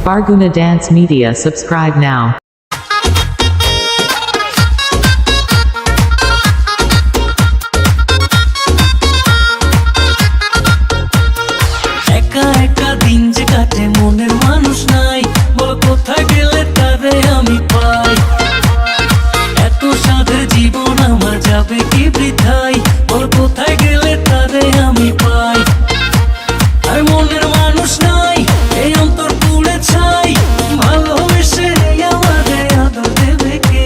Barguna Dance Media. Subscribe now. একা একা দিন যে কাটে মনের মানুষ নাই, বল কোথায় গেলে তারে আমি পাই। এত সাধের জীবন আমার যাবে কি বৃথায়, বল কোথায় গেলে তারে আমি পাই। আর মনের মানুষ নাই, এই অন্তর পুড়ে ছাই, ভালোবেসে আমারে আদর দেবে কে?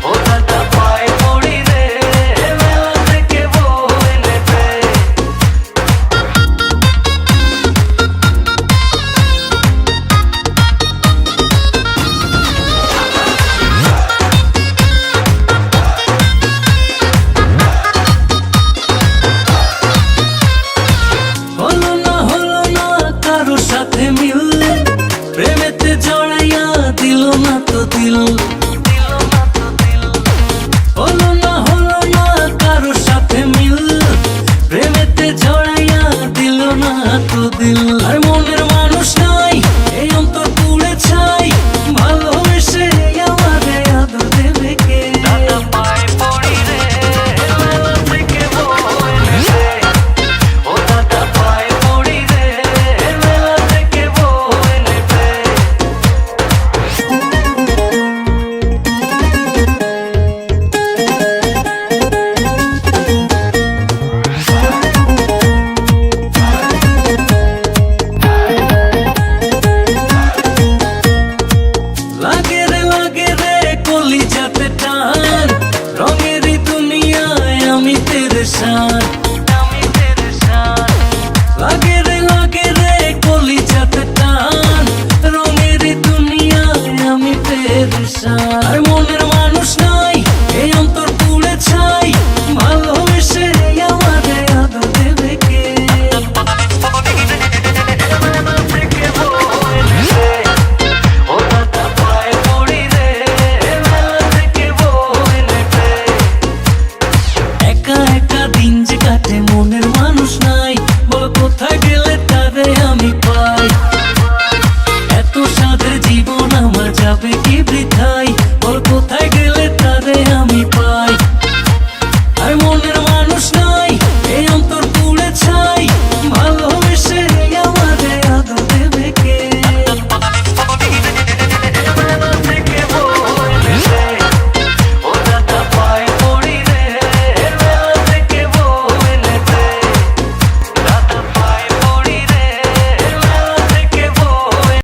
ও দাদা পায়ে পড়ি রে, মেলা থেকে বউ এনে দে। হলো না কারোর সাথে মিল, প্রেমেতে জড়াইয়া দিল না তো দিল। হলো না কারোর সাথে মিল, প্রেমেতে জড়াইয়া দিল না তো দিল। আর মনের মানুষ নাই, এই অন্তর পুড়ে ছাই, ভালোবেসে আমারে আদর দেবে কে? দাদা পায়ে পড়ি রে, মেলা থেকে বউ এনে দে। ও দাদা পায়ে পড়ি রে, মেলা থেকে বউ এনে দে। লাগে রে কলিজাতে টান, রঙেরই দুনিয়ায় আমি তেরে শান।